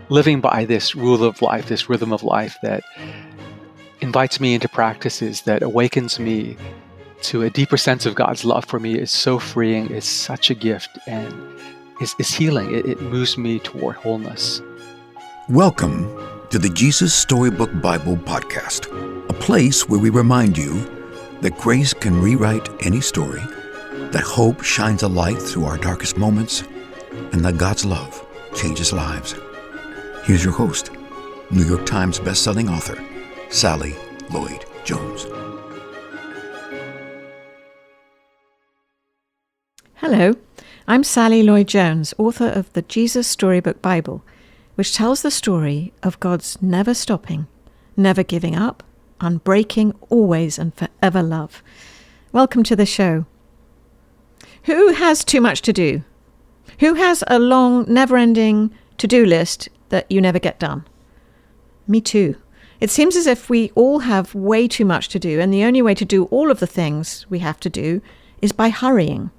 living by this rule of life, this rhythm of life that invites me into practices that awakens me to a deeper sense of God's love for me is so freeing. It's such a gift and is healing. It moves me toward wholeness. Welcome to the Jesus Storybook Bible Podcast, a place where we remind you that grace can rewrite any story, that hope shines a light through our darkest moments, and that God's love changes lives. Here's your host, New York Times bestselling author, Sally Lloyd Jones. Hello, I'm Sally Lloyd Jones, author of the Jesus Storybook Bible, which tells the story of God's never stopping, never giving up, unbreaking, always and forever love. Welcome to the show. Who has too much to do? Who has a long, never-ending to-do list that you never get done? Me too. It seems as if we all have way too much to do, and the only way to do all of the things we have to do is by hurrying.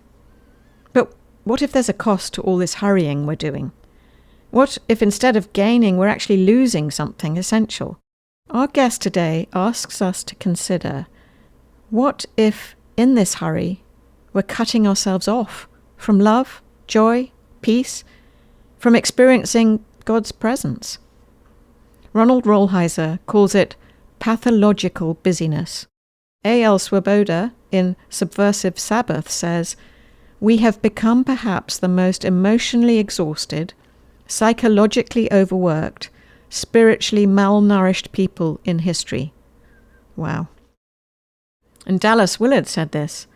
But what if there's a cost to all this hurrying we're doing? What if instead of gaining, we're actually losing something essential? Our guest today asks us to consider, what if in this hurry we're cutting ourselves off from love, joy, peace, from experiencing God's presence? Ronald Rolheiser calls it pathological busyness. A.L. Swoboda in Subversive Sabbath says, "We have become perhaps the most emotionally exhausted, psychologically overworked, spiritually malnourished people in history." Wow. And Dallas Willard said this,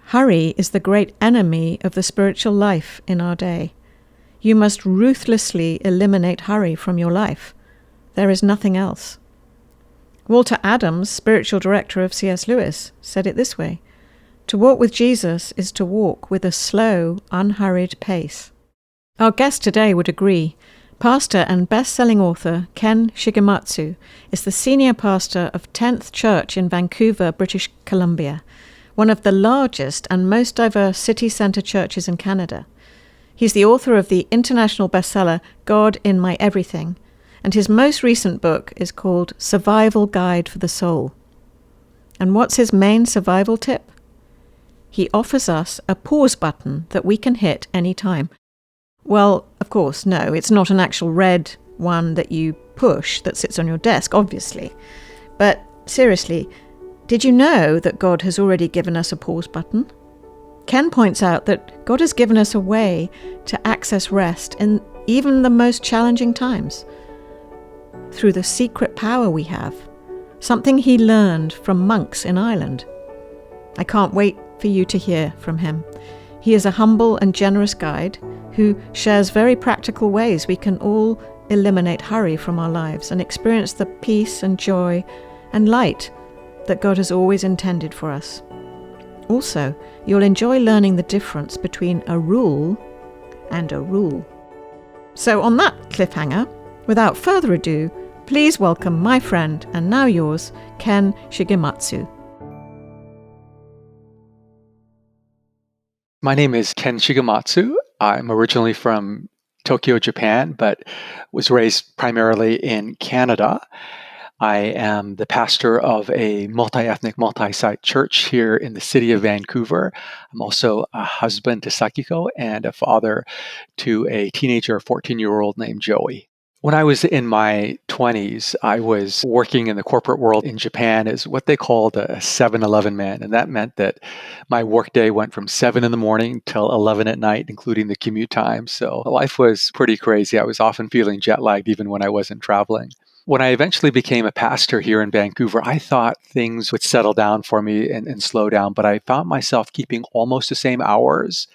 "Hurry is the great enemy of the spiritual life in our day. You must ruthlessly eliminate hurry from your life. There is nothing else." Walter Adams, spiritual director of C.S. Lewis, said it this way, "To walk with Jesus is to walk with a slow, unhurried pace." Our guest today would agree. Pastor and best-selling author Ken Shigematsu is the senior pastor of 10th Church in Vancouver, British Columbia, one of the largest and most diverse city centre churches in Canada. He's the author of the international bestseller God in My Everything, and his most recent book is called Survival Guide for the Soul. And what's his main survival tip? He offers us a pause button that we can hit any time. Well, of course, no, it's not an actual red one that you push that sits on your desk, obviously. But seriously, did you know that God has already given us a pause button? Ken points out that God has given us a way to access rest in even the most challenging times, through the secret power we have, something he learned from monks in Ireland. I can't wait for you to hear from him. He is a humble and generous guide who shares very practical ways we can all eliminate hurry from our lives and experience the peace and joy and light that God has always intended for us. Also, you'll enjoy learning the difference between a rule and a rule. So on that cliffhanger, without further ado, please welcome my friend and now yours, Ken Shigematsu. My name is Ken Shigematsu. I'm originally from Tokyo, Japan, but was raised primarily in Canada. I am the pastor of a multi-ethnic, multi-site church here in the city of Vancouver. I'm also a husband to Sakiko and a father to a teenager, 14-year-old named Joey. When I was in my 20s, I was working in the corporate world in Japan as what they called a 7-Eleven man. And that meant that my workday went from 7 in the morning till 11 at night, including the commute time. So life was pretty crazy. I was often feeling jet lagged even when I wasn't traveling. When I eventually became a pastor here in Vancouver, I thought things would settle down for me and slow down, but I found myself keeping almost the same hours.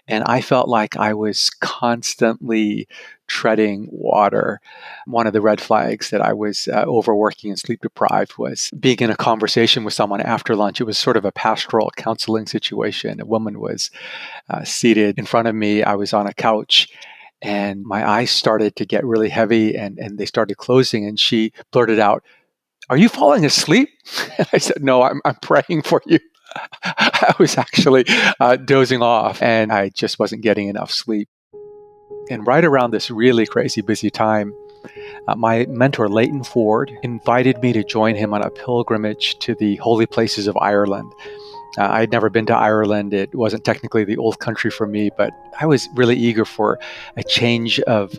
And I felt like I was constantly treading water. One of the red flags that I was overworking and sleep deprived was being in a conversation with someone after lunch. It was sort of a pastoral counseling situation. A woman was seated in front of me. I was on a couch and my eyes started to get really heavy and they started closing. And she blurted out, "Are you falling asleep?" And I said, "No, I'm praying for you." I was actually dozing off and I just wasn't getting enough sleep. And right around this really crazy busy time, my mentor, Leighton Ford, invited me to join him on a pilgrimage to the holy places of Ireland. I'd never been to Ireland. It wasn't technically the old country for me, but I was really eager for a change of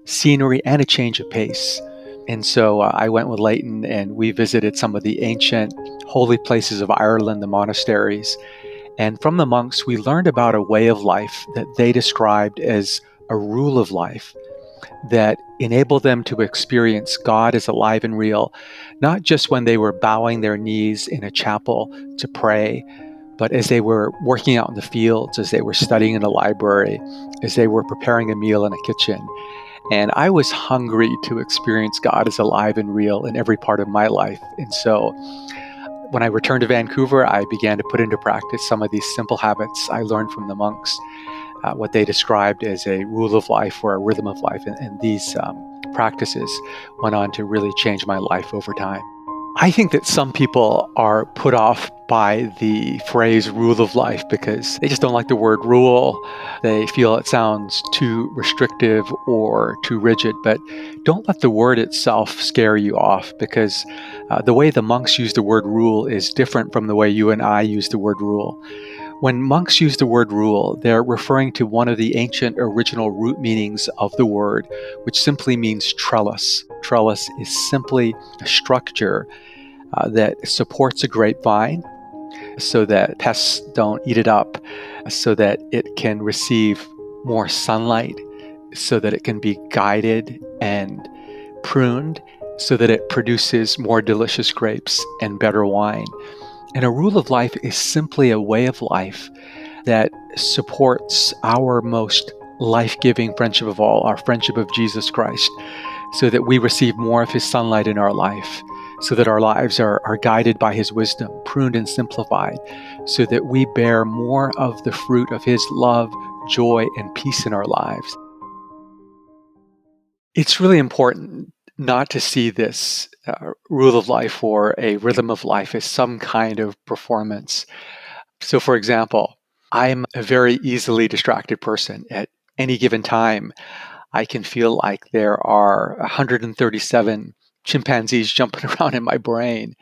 scenery and a change of pace. And so I went with Leighton and we visited some of the ancient holy places of Ireland, the monasteries. And from the monks, we learned about a way of life that they described as a rule of life that enabled them to experience God as alive and real, not just when they were bowing their knees in a chapel to pray, but as they were working out in the fields, as they were studying in a library, as they were preparing a meal in a kitchen. And I was hungry to experience God as alive and real in every part of my life. And so when I returned to Vancouver, I began to put into practice some of these simple habits I learned from the monks, what they described as a rule of life or a rhythm of life. And these practices went on to really change my life over time. I think that some people are put off by the phrase rule of life because they just don't like the word rule. They feel it sounds too restrictive or too rigid, but don't let the word itself scare you off, because the way the monks use the word rule is different from the way you and I use the word rule. When monks use the word rule, they're referring to one of the ancient original root meanings of the word, which simply means trellis. Trellis is simply a structure that supports a grapevine so that pests don't eat it up, so that it can receive more sunlight, so that it can be guided and pruned, so that it produces more delicious grapes and better wine. And a rule of life is simply a way of life that supports our most life-giving friendship of all, our friendship of Jesus Christ, so that we receive more of his sunlight in our life, so that our lives are guided by his wisdom, pruned and simplified, so that we bear more of the fruit of his love, joy, and peace in our lives. It's really important not to see this rule of life or a rhythm of life as some kind of performance. So, for example, I'm a very easily distracted person. At any given time, I can feel like there are 137 chimpanzees jumping around in my brain.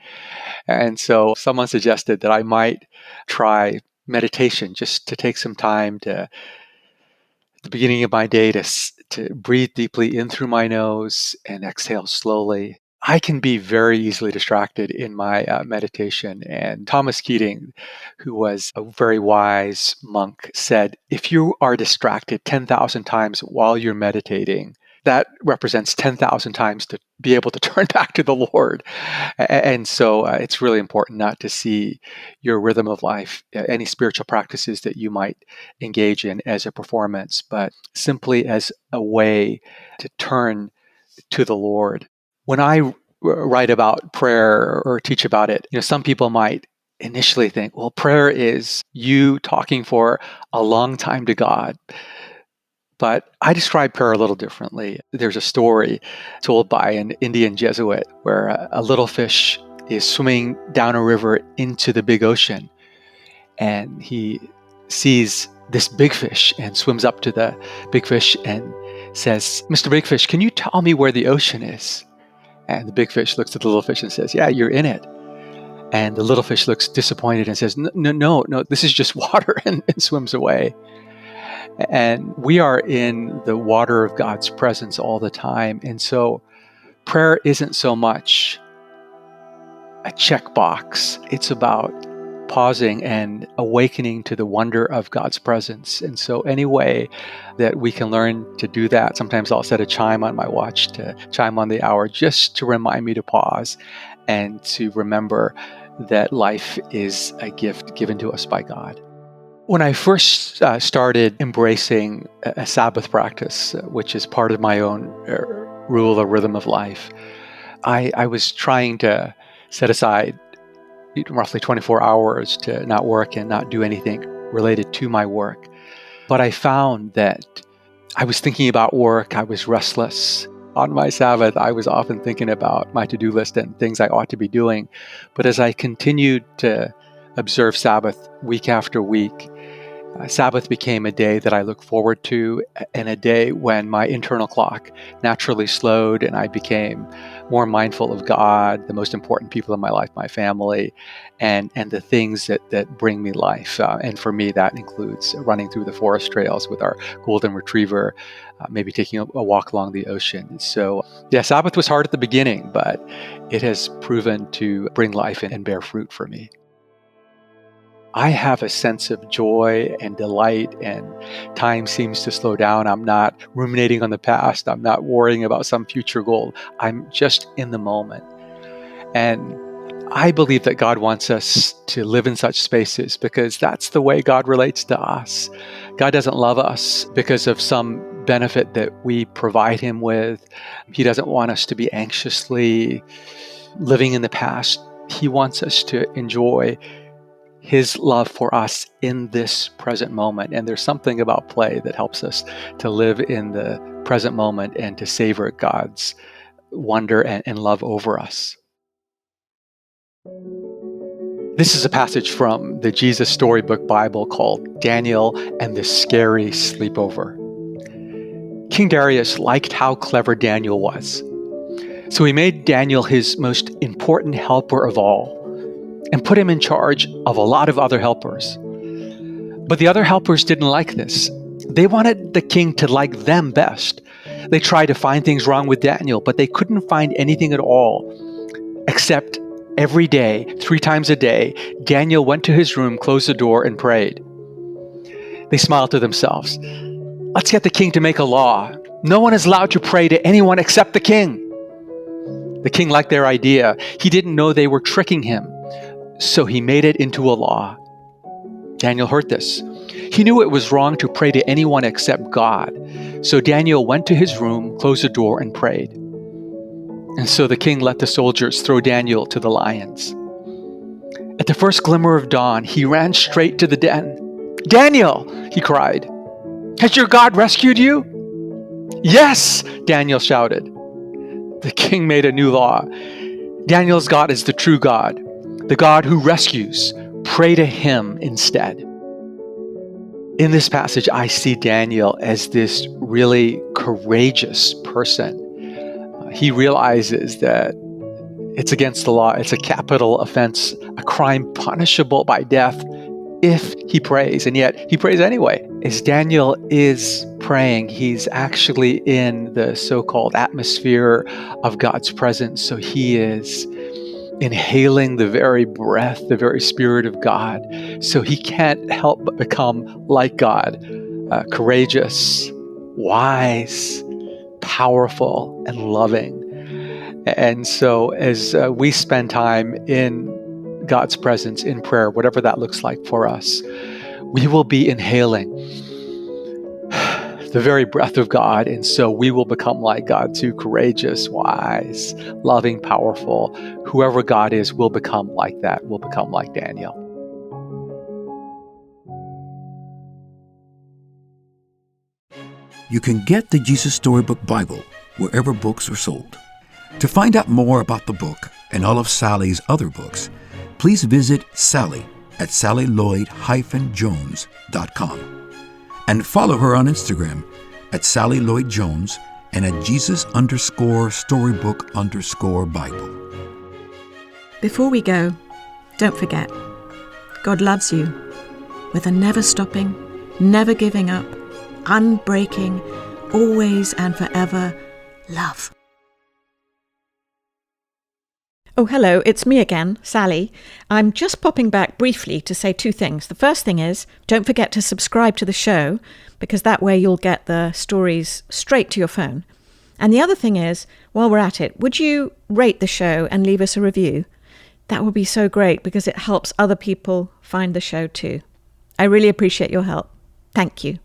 And so someone suggested that I might try meditation, just to take some time to, at the beginning of my day, to breathe deeply in through my nose and exhale slowly. I can be very easily distracted in my meditation. And Thomas Keating, who was a very wise monk, said, if you are distracted 10,000 times while you're meditating, that represents 10,000 times to be able to turn back to the Lord. And so it's really important not to see your rhythm of life, any spiritual practices that you might engage in, as a performance, but simply as a way to turn to the Lord. When I write about prayer or teach about it, some people might initially think, well, prayer is you talking for a long time to God. But I describe prayer a little differently. There's a story told by an Indian Jesuit where a little fish is swimming down a river into the big ocean, and he sees this big fish and swims up to the big fish and says, Mr. Big Fish, can you tell me where the ocean is? And the big fish looks at the little fish and says, yeah, you're in it. And the little fish looks disappointed and says, no, this is just water, and swims away. And we are in the water of God's presence all the time. And so prayer isn't so much a checkbox. It's about pausing and awakening to the wonder of God's presence. And so any way that we can learn to do that, sometimes I'll set a chime on my watch to chime on the hour just to remind me to pause and to remember that life is a gift given to us by God. When I first started embracing a Sabbath practice, which is part of my own rule or rhythm of life, I was trying to set aside roughly 24 hours to not work and not do anything related to my work. But I found that I was thinking about work. I was restless. On my Sabbath, I was often thinking about my to-do list and things I ought to be doing. But as I continued to observe Sabbath week after week, Sabbath became a day that I look forward to, and a day when my internal clock naturally slowed and I became more mindful of God, the most important people in my life, my family, and the things that bring me life. And for me, that includes running through the forest trails with our golden retriever, maybe taking a walk along the ocean. So, yeah, Sabbath was hard at the beginning, but it has proven to bring life and bear fruit for me. I have a sense of joy and delight, and time seems to slow down. I'm not ruminating on the past. I'm not worrying about some future goal. I'm just in the moment. And I believe that God wants us to live in such spaces because that's the way God relates to us. God doesn't love us because of some benefit that we provide Him with. He doesn't want us to be anxiously living in the past. He wants us to enjoy His love for us in this present moment. And there's something about play that helps us to live in the present moment and to savor God's wonder and love over us. This is a passage from the Jesus Storybook Bible called Daniel and the Scary Sleepover. King Darius liked how clever Daniel was. So he made Daniel his most important helper of all, and put him in charge of a lot of other helpers. But the other helpers didn't like this. They wanted the king to like them best. They tried to find things wrong with Daniel, but they couldn't find anything at all, except every day, 3 times a day, Daniel went to his room, closed the door, and prayed. They smiled to themselves. Let's get the king to make a law. No one is allowed to pray to anyone except the king. The king liked their idea. He didn't know they were tricking him. So he made it into a law. Daniel heard this. He knew it was wrong to pray to anyone except God. So Daniel went to his room, closed the door, and prayed. And so the king let the soldiers throw Daniel to the lions. At the first glimmer of dawn, he ran straight to the den. Daniel, he cried, has your God rescued you? Yes, Daniel shouted. The king made a new law. Daniel's God is the true God, the God who rescues. Pray to Him instead. In this passage, I see Daniel as this really courageous person. He realizes that it's against the law. It's a capital offense, a crime punishable by death if he prays, and yet he prays anyway. As Daniel is praying, he's actually in the so-called atmosphere of God's presence. So he is inhaling the very breath, the very Spirit of God. So he can't help but become like God, courageous, wise, powerful, and loving. And so as we spend time in God's presence in prayer, whatever that looks like for us, we will be inhaling the very breath of God. And so we will become like God too, courageous, wise, loving, powerful. Whoever God is will become like that, will become like Daniel. You can get the Jesus Storybook Bible wherever books are sold. To find out more about the book and all of Sally's other books, please visit Sally at sallylloyd-jones.com and follow her on Instagram at Sally Lloyd Jones and at Jesus_Storybook_Bible. Before we go, don't forget, God loves you with a never stopping, never giving up, unbreaking, always and forever love. Oh, hello, it's me again, Sally. I'm just popping back briefly to say 2 things. The first thing is, don't forget to subscribe to the show, because that way you'll get the stories straight to your phone. And the other thing is, while we're at it, would you rate the show and leave us a review? That would be so great, because it helps other people find the show too. I really appreciate your help. Thank you.